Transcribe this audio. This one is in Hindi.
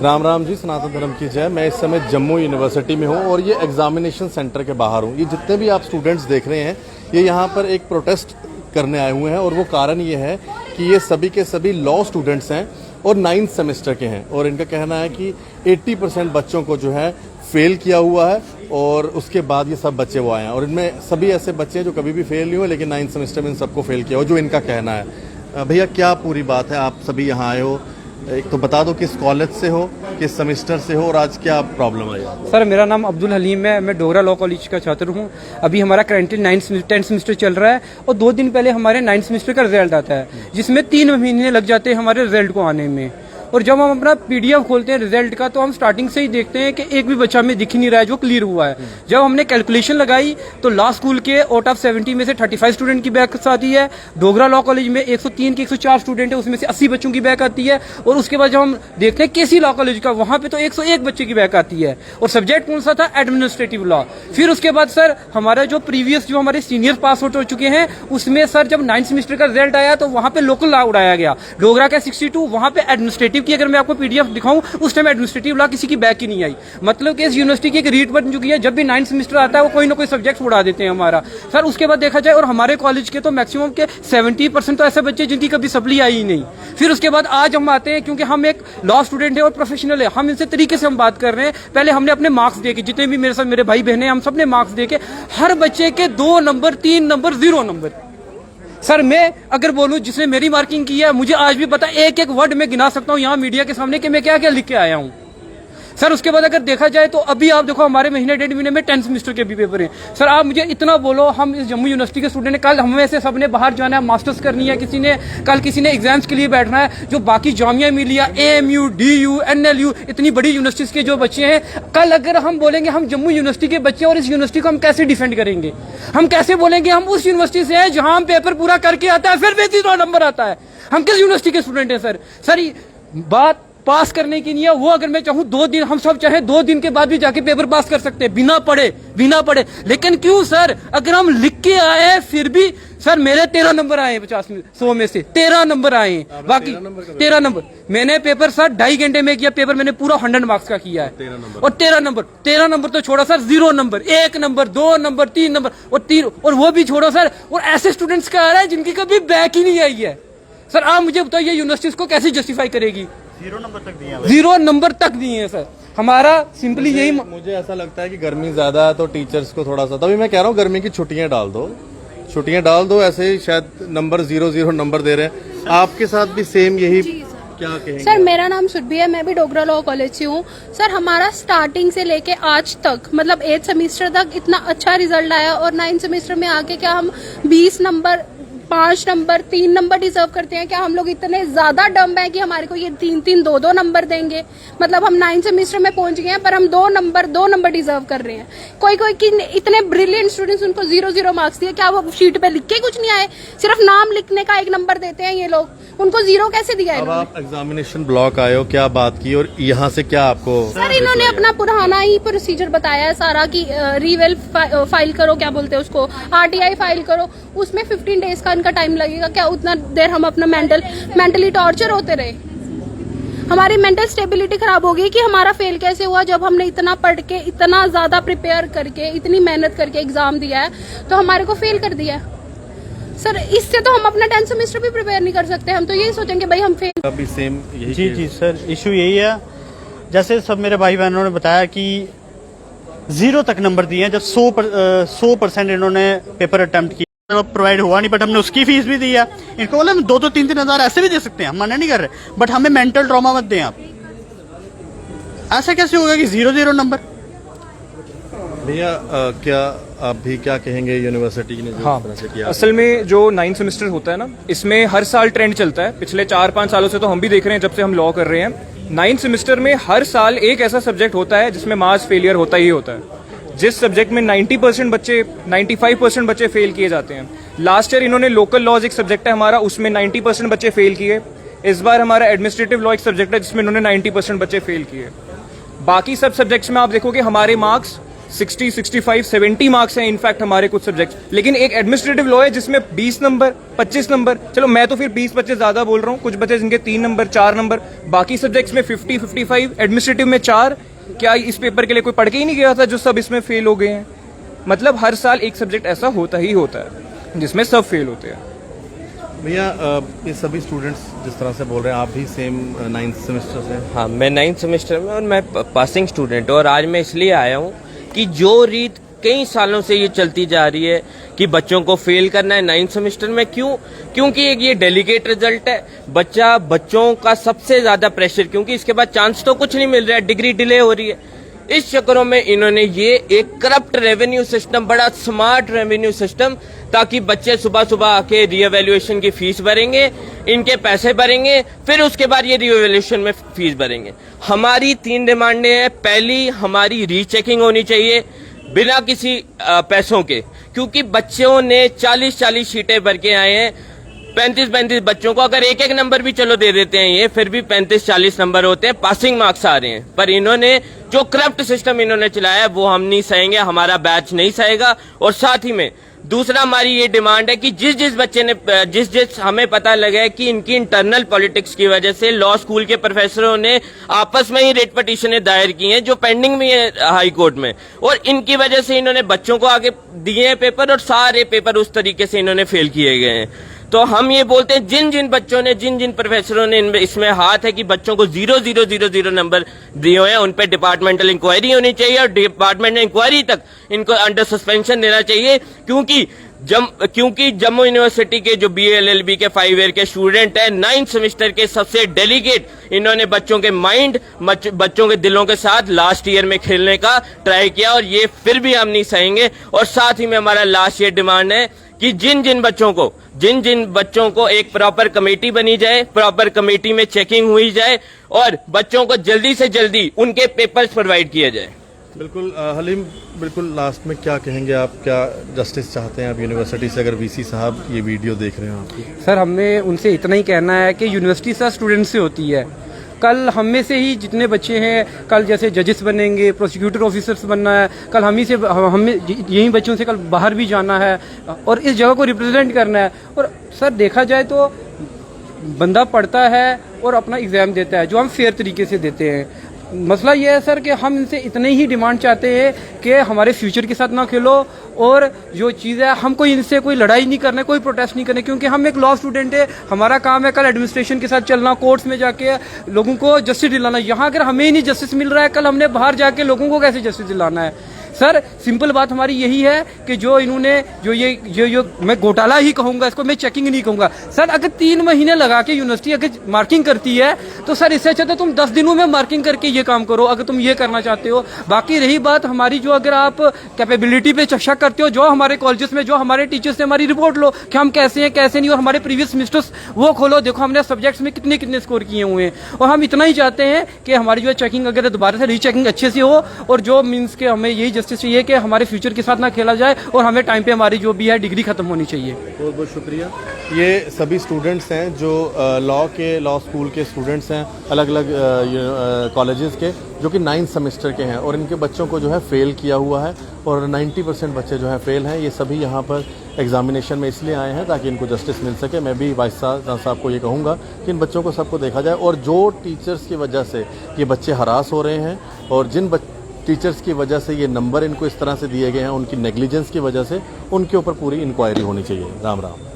राम राम जी, सनातन धर्म की जय। मैं इस समय जम्मू यूनिवर्सिटी में हूँ और ये एग्जामिनेशन सेंटर के बाहर हूँ। ये जितने भी आप स्टूडेंट्स देख रहे हैं, ये यहाँ पर एक प्रोटेस्ट करने आए हुए हैं और वो कारण ये है कि ये सभी के सभी लॉ स्टूडेंट्स हैं और 9th सेमेस्टर के हैं और इनका कहना है कि 80% बच्चों को जो है फेल किया हुआ है और उसके बाद ये सब बच्चे वो आए हैं और इनमें सभी ऐसे बच्चे हैं जो कभी भी फेल नहीं हुए, लेकिन 9th सेमेस्टर में इन सबको फेल किया हो, जो इनका कहना है। भैया क्या पूरी बात है, आप सभी यहाँ आए हो, एक तो बता दो किस कॉलेज से हो, किस सेमेस्टर से हो और आज क्या प्रॉब्लम आई? सर मेरा नाम अब्दुल हलीम है, मैं डोगरा लॉ कॉलेज का छात्र हूँ। अभी हमारा करेंटली 10th सेमेस्टर चल रहा है और 2 दिन पहले हमारे 9th सेमेस्टर का रिजल्ट आता है, जिसमें 3 महीने लग जाते हैं हमारे रिजल्ट को आने में। और जब हम अपना पीडीएफ खोलते हैं रिजल्ट का, तो हम स्टार्टिंग से ही देखते हैं कि एक भी बच्चा हमें दिख ही नहीं रहा है जो क्लियर हुआ है। जब हमने कैलकुलेशन लगाई तो लॉ स्कूल के आउट ऑफ 70 में से 35 स्टूडेंट की बैक आती है। डोगरा लॉ कॉलेज में 103 के 104 स्टूडेंट है, उसमें से 80 बच्चों की बैक आती है। और उसके बाद जब हम देखते हैं केसी लॉ कॉलेज का, वहां पे तो 101 बच्चे की बैक आती है। और सब्जेक्ट कौन सा था? Administrative law. फिर उसके बाद सर हमारा जो प्रीवियस जो हमारे सीनियर पास आउट हो चुके हैं, उसमें सर जब 9th सेमेस्टर का रिजल्ट आया तो वहां पे लोकल लॉ उड़ाया गया। डोगरा का 62, वहां पे एडमिनिस्ट्रेटिव की अगर मैं आपको पीडीएफ दिखाऊं, उस टाइम एडमिनिस्ट्रेटिव लॉ किसी की बैक ही नहीं आई। मतलब कि इस यूनिवर्सिटी की एक रीट बन चुकी है, जब भी 9th सेमेस्टर आता है वो कोई ना कोई सब्जेक्ट उड़ा देते हैं हमारा। सर उसके बाद देखा जाए और हमारे कॉलेज के तो मैक्सिमम के 70% तो ऐसे बच्चे जिनकी कभी सप्ली आई ही नहीं। फिर उसके बाद आज हम आते हैं, क्योंकि हम एक लॉ स्टूडेंट है और प्रोफेशनल है, हम इनसे तरीके से हम बात कर रहे हैं। पहले हमने अपने मार्क्स देके, जितने भी मेरे साथ मेरे भाई बहने, हम सबने मार्क्स देके हर बच्चे के 2 नंबर, 3 नंबर, 0 नंबर। सर मैं अगर बोलूं जिसने मेरी मार्किंग की है, मुझे आज भी पता एक एक वर्ड में गिना सकता हूं यहाँ मीडिया के सामने कि मैं क्या क्या लिख के आया हूं। सर उसके बाद अगर देखा जाए तो अभी आप देखो हमारे महीने 1.5 महीने में 10th सेमेस्टर के भी पेपर हैं। सर आप मुझे इतना बोलो, हम इस जम्मू यूनिवर्सिटी के स्टूडेंट हैं, कल हमें से सबने बाहर जाना है, मास्टर्स करनी है, किसी ने एग्जाम्स के लिए बैठना है। जो बाकी Jamia Millia, AMU, DU, NLU, इतनी बड़ी यूनिवर्सिटीज के जो बच्चे हैं, कल अगर हम बोलेंगे हम जम्मू यूनिवर्सिटी के बच्चे और इस यूनिवर्सिटी को हम कैसे डिफेंड करेंगे? हम कैसे बोलेंगे हम उस यूनिवर्सिटी से हैं जहां हम पेपर पूरा करके आता है फिर भी 0 नंबर आता है? हम किस यूनिवर्सिटी के स्टूडेंट हैं? सर बात पास करने की नहीं है, वो अगर मैं चाहूँ 2 दिन, हम सब चाहे 2 दिन के बाद भी जाके पेपर पास कर सकते हैं बिना पढ़े। लेकिन क्यों सर, अगर हम लिख के आए फिर भी सर मेरे 13 नंबर आए 100 में से 13 नंबर आए, बाकी 13 नंबर। मैंने पेपर सर 2.5 घंटे में किया, पेपर मैंने पूरा 100 मार्क्स का किया है। और 13 नंबर तो छोड़ो sir, 0 number, 1 number, 2 number, 3 number और वो भी छोड़ो सर। और ऐसे स्टूडेंट्स का आ रहा है जिनकी कभी बैक ही नहीं आई है। सर आप मुझे बताइए यूनिवर्सिटी को कैसे जस्टिफाई करेगी? 0 नंबर तक दिए हैं। 0 नंबर तक दिए हैं सर। हमारा सिंपली यही, मुझे ऐसा लगता है कि गर्मी ज्यादा है तो टीचर्स को थोड़ा सा, तभी मैं कह रहा हूँ गर्मी की छुट्टियां डाल दो, ऐसे ही शायद नंबर 0 नंबर दे रहे हैं। आपके साथ भी सेम यही क्या कहेंगे? सर मेरा नाम सुरभि है, मैं भी डोगरा लॉ कॉलेज से हूँ। सर हमारा स्टार्टिंग से लेके आज तक मतलब 8th सेमेस्टर तक इतना अच्छा रिजल्ट आया और 9th सेमेस्टर में आके क्या हम 20 नंबर, 5 नंबर, 3 नंबर डिजर्व करते हैं? क्या हम लोग इतने ज्यादा डम्ब हैं कि हमारे को ये 3-3, 2-2 नंबर देंगे? मतलब हम 9th सेमेस्टर में पहुंच गए हैं पर हम 2 नंबर डिजर्व कर रहे हैं। कोई कि इतने ब्रिलियंट स्टूडेंट्स, उनको 0 मार्क्स दिए, क्या वो शीट पे लिख के कुछ नहीं आए? सिर्फ नाम लिखने का 1 नंबर देते हैं ये लोग, उनको 0 कैसे दिया है? अब आप एग्जामिनेशन ब्लॉक आए हो, क्या बात की और यहाँ से क्या आपको? सर इन्होंने अपना पुराना ही प्रोसीजर बताया है सारा कि रीवेल फाइल करो, क्या बोलते हैं उसको, RTI फाइल करो, उसमें 15 डेज का इनका टाइम लगेगा। क्या उतना देर हम अपना मेंटली टॉर्चर होते रहे? हमारी मेंटल स्टेबिलिटी खराब हो गई कि हमारा फेल कैसे हुआ, जब हमने इतना पढ़ के, इतना ज्यादा प्रिपेयर करके, इतनी मेहनत करके एग्जाम दिया है तो हमारे को फेल कर दिया। सर इससे तो हम अपना 10th सेमेस्टर भी प्रिपेयर नहीं कर सकते, हम तो यही सोचेंगे भाई हम फेल। अभी सेम यही? जी सर, इशू यही है, जैसे सब मेरे भाई बहनों ने बताया कि 0 तक नंबर दिए हैं, जब 100% इन्होंने पेपर अटेम्प्ट किया, प्रोवाइड हुआ नहीं, बट हमने उसकी फीस भी दी है। इनको बोला हम 2-3 हज़ार ऐसे भी दे सकते हैं, हम मना नहीं कर रहे, बट हमें मेंटल ट्रॉमा मत दें आप। ऐसा कैसे होगा कि 0 नंबर? भैया क्या आप भी क्या कहेंगे यूनिवर्सिटी ने जो तरह से किया? असल में जो 9th सेमेस्टर होता है ना, इसमें हर साल ट्रेंड चलता है, पिछले 4-5 सालों से तो हम भी देख रहे हैं जब से हम लॉ कर रहे हैं। 9th सेमेस्टर में हर साल एक ऐसा सब्जेक्ट होता है जिसमें मास फेलियर होता ही होता है। जिस सब्जेक्ट में 90% बच्चे, 95% बच्चे फेल किए जाते हैं। लास्ट ईयर इन्होंने लोकल लॉज एक सब्जेक्ट है हमारा, उसमें 90% बच्चे फेल किए। इस बार हमारा एडमिनिस्ट्रेटिव लॉ एक सब्जेक्ट है जिसमें इन्होंने 90% बच्चे फेल किए। बाकी सब सब्जेक्ट्स में आप देखोगे हमारे मार्क्स 60, 65, 70 मार्क्स हैं इनफैक्ट हमारे कुछ सब्जेक्ट्स, लेकिन एक एडमिनिस्ट्रेटिव लॉ है जिसमें 20 नंबर, 25 नंबर, चलो मैं तो फिर 20-25 ज्यादा बोल रहा हूँ, कुछ बच्चे जिनके 3 नंबर, 4 नंबर, बाकी सब्जेक्ट्स में 50, 55, एडमिनिस्ट्रेटिव में 4। क्या इस पेपर के लिए कोई पढ़ के ही नहीं गया था जो सब इसमें फेल हो गए हैं? मतलब हर साल एक सब्जेक्ट ऐसा होता ही होता है जिसमें सब फेल होते हैं। भैया ये सभी स्टूडेंट्स जिस तरह से बोल रहे हैं, आप भी सेम 9th सेमेस्टर से? हाँ, मैं 9th सेमेस्टर में और मैं पासिंग स्टूडेंट हूँ। और आज मैं इसलिए आया हूँ कि जो रीत कई सालों से ये चलती जा रही है कि बच्चों को फेल करना है 9th सेमेस्टर में, क्योंकि एक ये डेलीगेट रिजल्ट है, बच्चों का सबसे ज्यादा प्रेशर, क्योंकि इसके बाद चांस तो कुछ नहीं मिल रहा है, डिग्री डिले हो रही है। इस चक्करों में इन्होंने ये एक करप्ट रेवेन्यू सिस्टम, बड़ा स्मार्ट रेवेन्यू सिस्टम, ताकि बच्चे सुबह सुबह आके रीएवैल्यूएशन की फीस भरेंगे, इनके पैसे भरेंगे, फिर उसके बाद ये रीएवैल्यूएशन में फीस भरेंगे। हमारी 3 डिमांडें हैं। पहली, हमारी रीचेकिंग होनी चाहिए बिना किसी पैसों के, क्योंकि बच्चों ने 40-40 शीटें भर के आए हैं। 35-35 बच्चों को अगर एक नंबर भी चलो दे देते हैं, ये फिर भी 35-40 नंबर होते हैं, पासिंग मार्क्स आ रहे हैं। पर इन्होंने जो करप्ट सिस्टम इन्होंने चलाया है वो हम नहीं सहेंगे, हमारा बैच नहीं सहेगा। और साथ ही में दूसरा हमारी ये डिमांड है कि जिस बच्चे ने जिस हमें पता लगा है कि इनकी इंटरनल पॉलिटिक्स की वजह से लॉ स्कूल के प्रोफेसरों ने आपस में ही रेट पिटीशनें दायर की हैं जो पेंडिंग में है हाई कोर्ट में, और इनकी वजह से इन्होंने बच्चों को आगे दिए हैं पेपर, और सारे पेपर उस तरीके से इन्होंने फेल किए गए हैं। तो हम ये बोलते हैं जिन बच्चों ने, जिन प्रोफेसरों ने इसमें हाथ है कि बच्चों को 0-0-0-0 नंबर दिए हुए हैं, उन पे डिपार्टमेंटल इंक्वायरी होनी चाहिए, और डिपार्टमेंटल इंक्वायरी तक इनको अंडर सस्पेंशन देना चाहिए, क्योंकि जम्मू यूनिवर्सिटी के जो BA LLB के 5 ईयर के स्टूडेंट हैं, 9th सेमेस्टर के सबसे डेलीगेट, इन्होंने बच्चों के माइंड, बच्चों के दिलों के साथ लास्ट ईयर में खेलने का ट्राई किया, और ये फिर भी हम नहीं सहेंगे। और साथ ही में हमारा लास्ट ईयर डिमांड है कि जिन बच्चों को एक प्रॉपर कमेटी बनी जाए, प्रॉपर कमेटी में चेकिंग हुई जाए, और बच्चों को जल्दी से जल्दी उनके पेपर्स प्रोवाइड किया जाए। बिल्कुल हलीम, बिल्कुल लास्ट में क्या कहेंगे आप? क्या जस्टिस चाहते हैं आप यूनिवर्सिटी से, अगर VC साहब ये वीडियो देख रहे हैं आपकी? सर, हमें उनसे इतना ही कहना है कि यूनिवर्सिटी सर स्टूडेंट से होती है। कल हम में से ही जितने बच्चे हैं, कल जैसे जजेस बनेंगे, प्रोसिक्यूटर ऑफिसर्स बनना है, कल हमें यही बच्चों से कल बाहर भी जाना है और इस जगह को रिप्रेजेंट करना है। और सर देखा जाए तो बंदा पढ़ता है और अपना एग्जाम देता है, जो हम फेयर तरीके से देते हैं। मसला ये है सर कि हम इनसे इतने ही डिमांड चाहते हैं कि हमारे फ्यूचर के साथ ना खेलो, और जो चीज़ है हम इनसे कोई लड़ाई नहीं करना, कोई प्रोटेस्ट नहीं करना, क्योंकि हम एक लॉ स्टूडेंट है। हमारा काम है कल एडमिनिस्ट्रेशन के साथ चलना, कोर्ट्स में जाके लोगों को जस्टिस दिलाना। यहाँ अगर हमें ही नहीं जस्टिस मिल रहा है, कल हमने बाहर जाके लोगों को कैसे जस्टिस दिलाना है? सर सिंपल बात हमारी यही है कि जो इन्होंने जो मैं घोटाला ही कहूंगा, इसको मैं चेकिंग नहीं कहूंगा। सर अगर 3 महीने लगा के यूनिवर्सिटी अगर मार्किंग करती है तो सर इससे अच्छा तो तुम 10 दिनों में मार्किंग करके ये काम करो, अगर तुम ये करना चाहते हो। बाकी रही बात हमारी, जो अगर आप कैपेबिलिटी पे शक करते हो, जो हमारे कॉलेजेस में जो हमारे टीचर्स ने हमारी रिपोर्ट लो कि हम कैसे हैं कैसे नहीं, और हमारे प्रीवियस सेमेस्टर्स वो खोलो, देखो हमने सब्जेक्ट्स में कितने स्कोर किए हुए हैं। और हम इतना ही चाहते हैं कि हमारी जो चेकिंग अगर दोबारा से रीचेकिंग अच्छे से हो, और जो मीन्स के हमें यही जस्टिस चाहिए कि हमारे फ्यूचर के साथ ना खेला जाए, और हमें टाइम पे हमारी जो भी है डिग्री खत्म होनी चाहिए। बहुत बहुत शुक्रिया। ये सभी स्टूडेंट्स हैं जो लॉ स्कूल के स्टूडेंट्स हैं, अलग अलग कॉलेजेस के, जो कि 9th सेमेस्टर के हैं, और इनके बच्चों को जो है फेल किया हुआ है, और 90% बच्चे जो हैं फेल हैं। ये सभी यहाँ पर एग्जामिनेशन में इसलिए आए हैं ताकि इनको जस्टिस मिल सके। मैं भी वाइस साहब को ये कहूँगा कि इन बच्चों को सबको देखा जाए, और जो टीचर्स की वजह से ये बच्चे हरास हो रहे हैं, और जिन टीचर्स की वजह से ये नंबर इनको इस तरह से दिए गए हैं, उनकी नेग्लिजेंस की वजह से, उनके ऊपर पूरी इंक्वायरी होनी चाहिए। राम राम।